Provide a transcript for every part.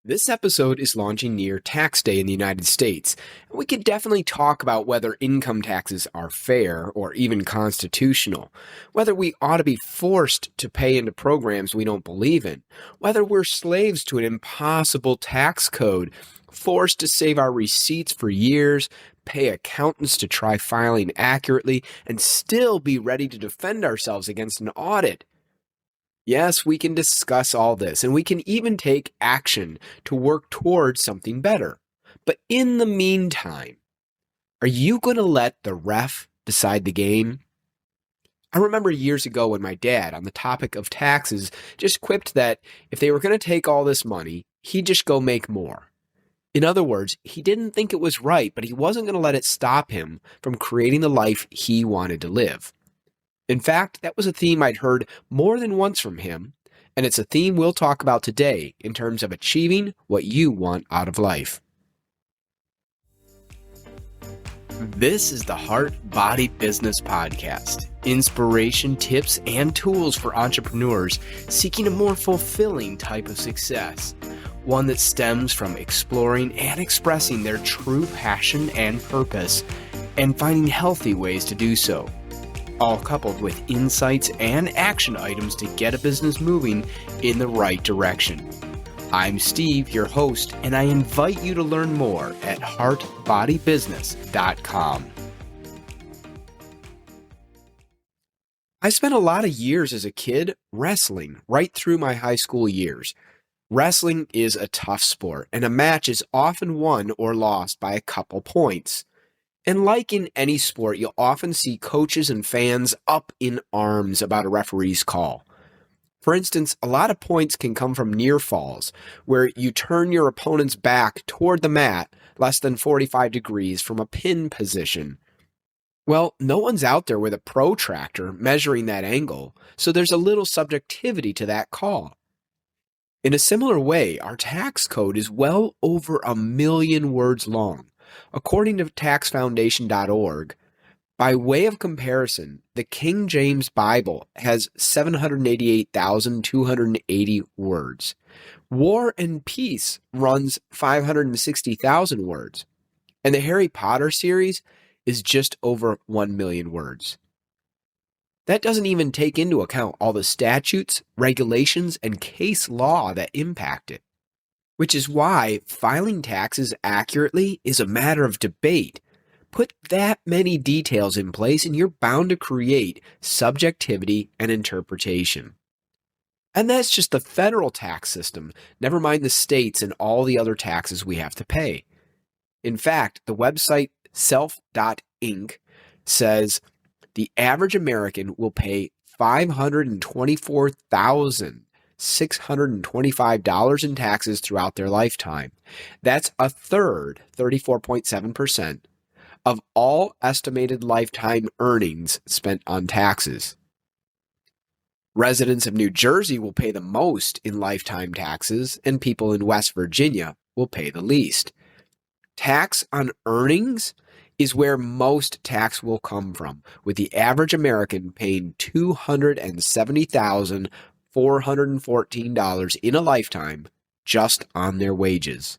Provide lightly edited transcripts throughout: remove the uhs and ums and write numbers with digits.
This episode is launching near tax day in the United States. We could definitely talk about whether income taxes are fair or even constitutional, whether we ought to be forced to pay into programs we don't believe in, whether we're slaves to an impossible tax code, forced to save our receipts for years, pay accountants to try filing accurately, and still be ready to defend ourselves against an audit. Yes, we can discuss all this, and we can even take action to work towards something better. But in the meantime, are you going to let the ref decide the game? I remember years ago when my dad, on the topic of taxes, just quipped that if they were going to take all this money, he'd just go make more. In other words, he didn't think it was right, but he wasn't going to let it stop him from creating the life he wanted to live. In fact, that was a theme I'd heard more than once from him, and it's a theme we'll talk about today in terms of achieving what you want out of life. This is the Heart Body Business Podcast. Inspiration, tips, and tools for entrepreneurs seeking a more fulfilling type of success. One that stems from exploring and expressing their true passion and purpose, and finding healthy ways to do so. All coupled with insights and action items to get a business moving in the right direction. I'm Steve, your host, and I invite you to learn more at heartbodybusiness.com. I spent a lot of years as a kid wrestling right through my high school years. Wrestling is a tough sport, and a match is often won or lost by a couple points. And like in any sport, you'll often see coaches and fans up in arms about a referee's call. For instance, a lot of points can come from near falls, where you turn your opponent's back toward the mat less than 45 degrees from a pin position. Well, no one's out there with a protractor measuring that angle, so there's a little subjectivity to that call. In a similar way, our tax code is well over 1 million words long. According to taxfoundation.org, by way of comparison, the King James Bible has 788,280 words. War and Peace runs 560,000 words. And the Harry Potter series is just over 1 million words. That doesn't even take into account all the statutes, regulations, and case law that impact it. Which is why filing taxes accurately is a matter of debate. Put that many details in place and you're bound to create subjectivity and interpretation. And that's just the federal tax system, never mind the states and all the other taxes we have to pay. In fact, the website self.inc says the average American will pay $524,625 in taxes throughout their lifetime. That's a third, 34.7%, of all estimated lifetime earnings spent on taxes. Residents of New Jersey will pay the most in lifetime taxes, and people in West Virginia will pay the least. Tax on earnings is where most tax will come from, with the average American paying $270,414 in a lifetime just on their wages.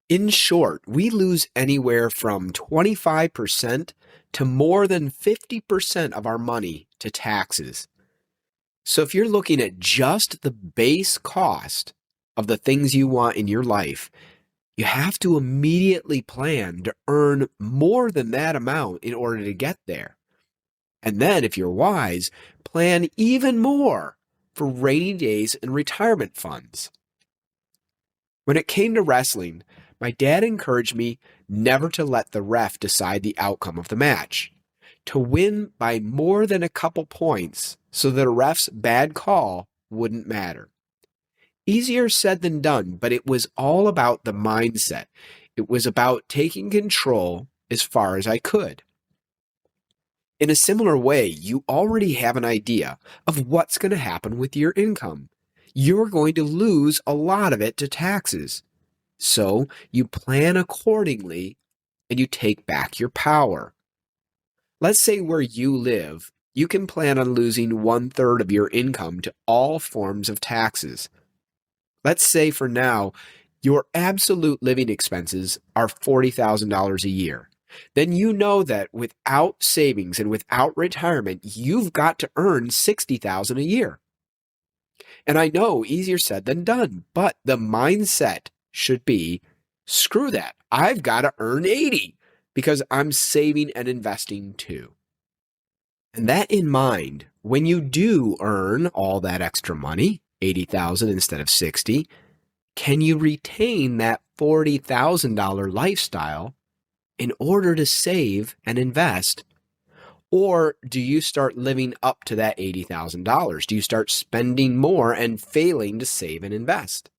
In short, we lose anywhere from 25% to more than 50% of our money to taxes. So if you're looking at just the base cost of the things you want in your life, you have to immediately plan to earn more than that amount in order to get there. And then, if you're wise, plan even more for rainy days and retirement funds. When it came to wrestling, my dad encouraged me never to let the ref decide the outcome of the match, to win by more than a couple points so that a ref's bad call wouldn't matter. Easier said than done, but it was all about the mindset. It was about taking control as far as I could. In a similar way, you already have an idea of what's going to happen with your income. You're going to lose a lot of it to taxes. So you plan accordingly and you take back your power. Let's say where you live, you can plan on losing 1/3 of your income to all forms of taxes. Let's say for now, your absolute living expenses are $40,000 a year. Then you know that without savings and without retirement, you've got to earn $60,000 a year. And I know easier said than done, but the mindset should be, screw that. I've got to earn 80 because I'm saving and investing too. And that in mind, when you do earn all that extra money, 80,000 instead of 60, can you retain that $40,000 lifestyle in order to save and invest? Or do you start living up to that $80,000? Do you start spending more and failing to save and invest?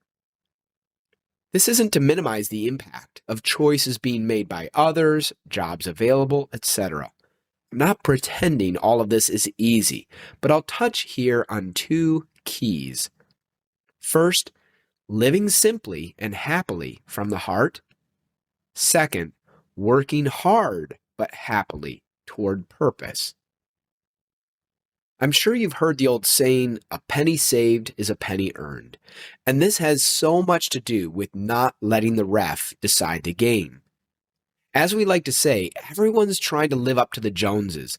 This isn't to minimize the impact of choices being made by others, jobs available, etc. I'm not pretending all of this is easy, but I'll touch here on two keys. First, living simply and happily from the heart. Second, working hard but happily toward purpose. I'm sure you've heard the old saying, a penny saved is a penny earned. And this has so much to do with not letting the ref decide the game. As we like to say, everyone's trying to live up to the Joneses.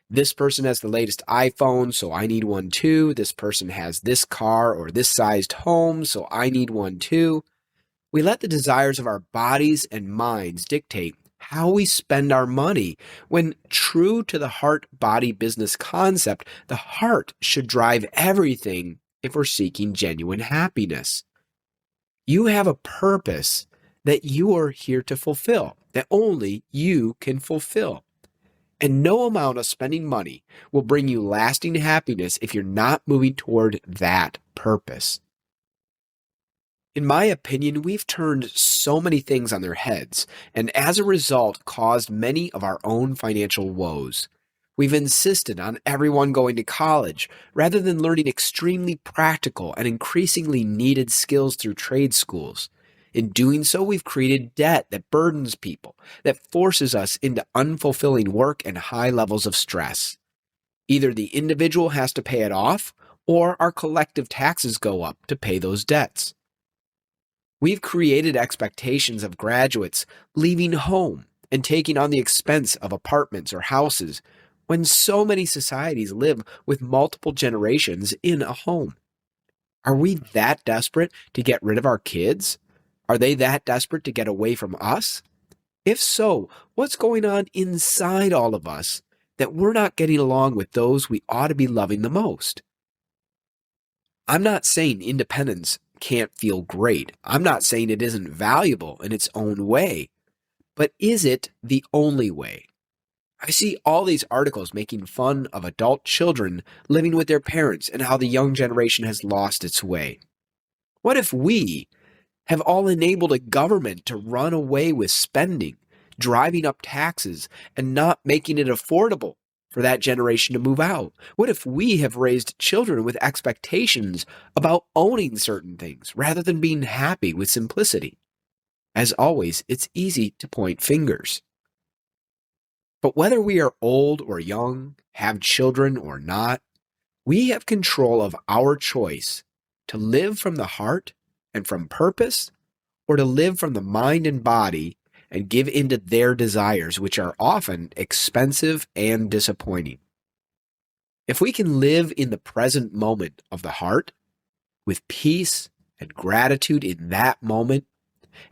This person has the latest iPhone, so I need one too. This person has this car or this sized home, so I need one too. We let the desires of our bodies and minds dictate how we spend our money, when true to the heart-body business concept, the heart should drive everything if we're seeking genuine happiness. You have a purpose that you are here to fulfill, that only you can fulfill. And no amount of spending money will bring you lasting happiness if you're not moving toward that purpose. In my opinion, we've turned so many things on their heads, and as a result caused many of our own financial woes. We've insisted on everyone going to college, rather than learning extremely practical and increasingly needed skills through trade schools. In doing so, we've created debt that burdens people, that forces us into unfulfilling work and high levels of stress. Either the individual has to pay it off, or our collective taxes go up to pay those debts. We've created expectations of graduates leaving home and taking on the expense of apartments or houses, when so many societies live with multiple generations in a home. Are we that desperate to get rid of our kids? Are they that desperate to get away from us? If so, what's going on inside all of us that we're not getting along with those we ought to be loving the most? I'm not saying independence can't feel great. I'm not saying it isn't valuable in its own way. But is it the only way? I see all these articles making fun of adult children living with their parents and how the young generation has lost its way. What if we have all enabled a government to run away with spending, driving up taxes, and not making it affordable for that generation to move out? What if we have raised children with expectations about owning certain things rather than being happy with simplicity? As always, it's easy to point fingers. But whether we are old or young, have children or not, we have control of our choice to live from the heart and from purpose, or to live from the mind and body and give into their desires, which are often expensive and disappointing. If we can live in the present moment of the heart, with peace and gratitude in that moment,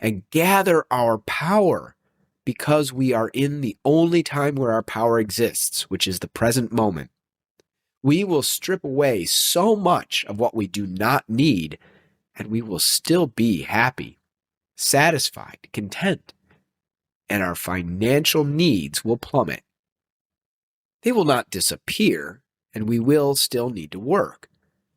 and gather our power because we are in the only time where our power exists, which is the present moment, we will strip away so much of what we do not need, and we will still be happy, satisfied, content, and our financial needs will plummet. They will not disappear, and we will still need to work.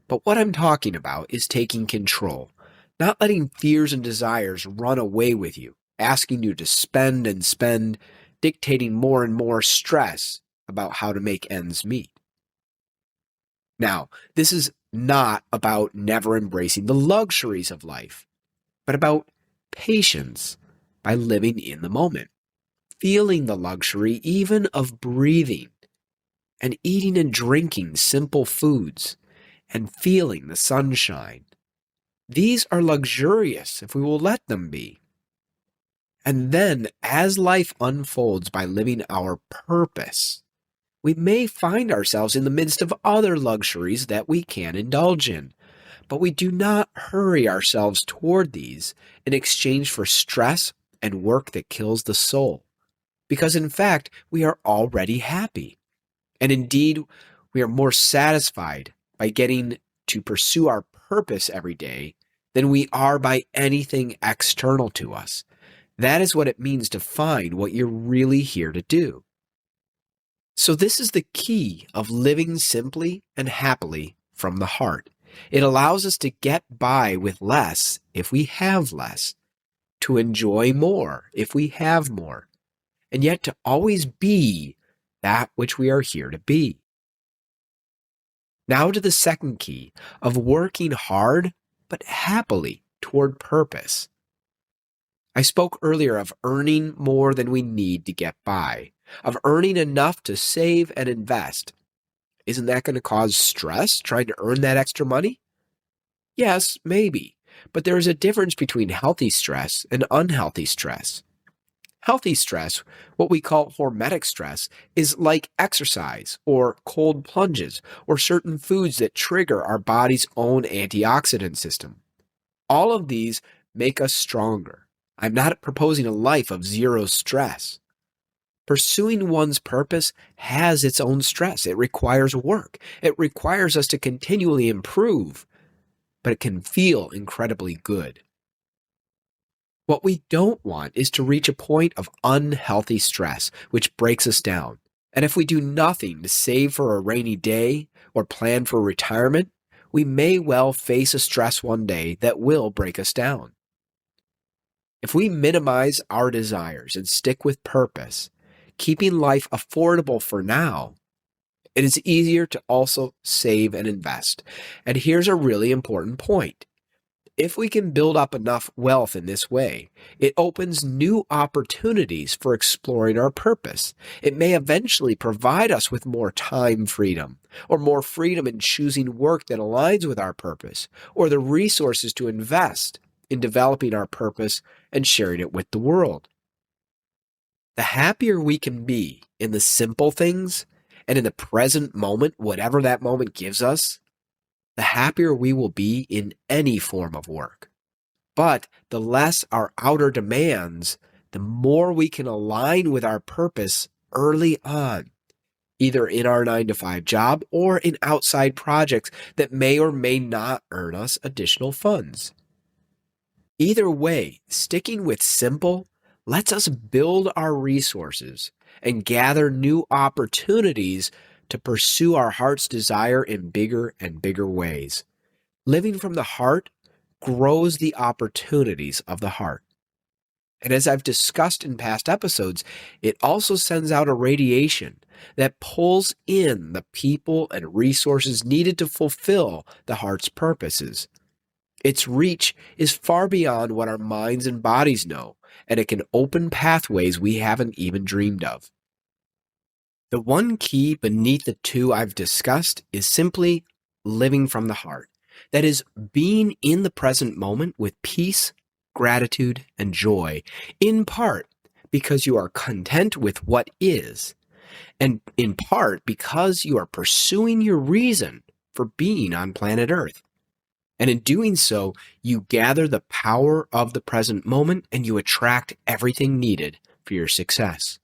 But what I'm talking about is taking control, not letting fears and desires run away with you, asking you to spend and spend, dictating more and more stress about how to make ends meet. Now, this is not about never embracing the luxuries of life, but about patience by living in the moment, feeling the luxury even of breathing, and eating and drinking simple foods, and feeling the sunshine. These are luxurious if we will let them be. And then, as life unfolds by living our purpose, we may find ourselves in the midst of other luxuries that we can indulge in, but we do not hurry ourselves toward these in exchange for stress and work that kills the soul, because in fact, we are already happy. And indeed, we are more satisfied by getting to pursue our purpose every day than we are by anything external to us. That is what it means to find what you're really here to do. So this is the key of living simply and happily from the heart. It allows us to get by with less if we have less, to enjoy more if we have more, and yet to always be that which we are here to be. Now to the second key of working hard but happily toward purpose. I spoke earlier of earning more than we need to get by, of earning enough to save and invest. Isn't that going to cause stress trying to earn that extra money? Yes, maybe, but there is a difference between healthy stress and unhealthy stress. Healthy stress, what we call hormetic stress, is like exercise or cold plunges or certain foods that trigger our body's own antioxidant system. All of these make us stronger. I'm not proposing a life of zero stress. Pursuing one's purpose has its own stress. It requires work. It requires us to continually improve, but it can feel incredibly good. What we don't want is to reach a point of unhealthy stress, which breaks us down. And if we do nothing to save for a rainy day or plan for retirement, we may well face a stress one day that will break us down. If we minimize our desires and stick with purpose, keeping life affordable for now, it is easier to also save and invest. And here's a really important point. If we can build up enough wealth in this way, it opens new opportunities for exploring our purpose. It may eventually provide us with more time freedom, or more freedom in choosing work that aligns with our purpose, or the resources to invest in developing our purpose and sharing it with the world. The happier we can be in the simple things and in the present moment, whatever that moment gives us, the happier we will be in any form of work. But the less our outer demands, the more we can align with our purpose early on, either in our 9-to-5 job or in outside projects that may or may not earn us additional funds. Either way, sticking with simple lets us build our resources and gather new opportunities to pursue our heart's desire in bigger and bigger ways. Living from the heart grows the opportunities of the heart. And as I've discussed in past episodes, it also sends out a radiation that pulls in the people and resources needed to fulfill the heart's purposes. Its reach is far beyond what our minds and bodies know, and it can open pathways we haven't even dreamed of. The one key beneath the two I've discussed is simply living from the heart. That is, being in the present moment with peace, gratitude, and joy, in part because you are content with what is, and in part because you are pursuing your reason for being on planet Earth. And in doing so, you gather the power of the present moment and you attract everything needed for your success.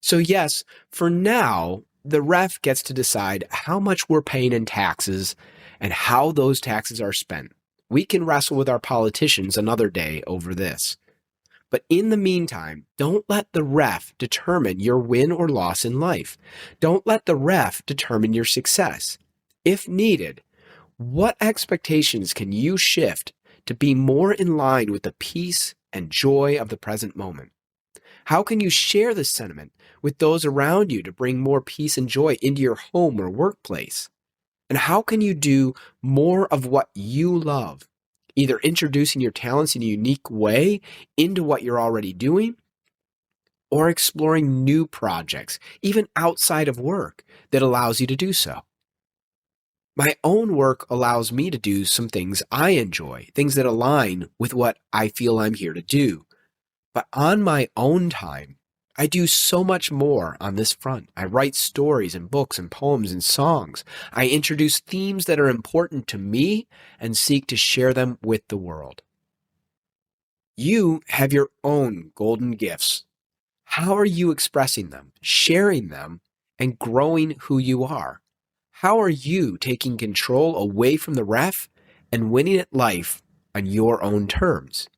So yes, for now, the ref gets to decide how much we're paying in taxes and how those taxes are spent. We can wrestle with our politicians another day over this. But in the meantime, don't let the ref determine your win or loss in life. Don't let the ref determine your success. If needed, what expectations can you shift to be more in line with the peace and joy of the present moment? How can you share this sentiment with those around you to bring more peace and joy into your home or workplace? And how can you do more of what you love, either introducing your talents in a unique way into what you're already doing, or exploring new projects, even outside of work, that allows you to do so? My own work allows me to do some things I enjoy, things that align with what I feel I'm here to do. But on my own time, I do so much more on this front. I write stories and books and poems and songs. I introduce themes that are important to me and seek to share them with the world. You have your own golden gifts. How are you expressing them, sharing them, and growing who you are? How are you taking control away from the ref and winning at life on your own terms?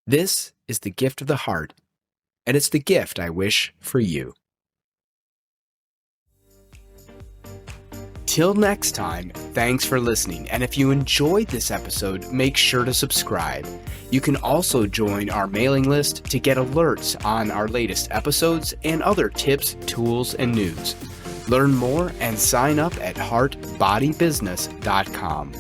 This is the gift of the heart, and it's the gift I wish for you. Till next time, thanks for listening, and if you enjoyed this episode, make sure to subscribe. You can also join our mailing list to get alerts on our latest episodes and other tips, tools, and news. Learn more and sign up at heartbodybusiness.com.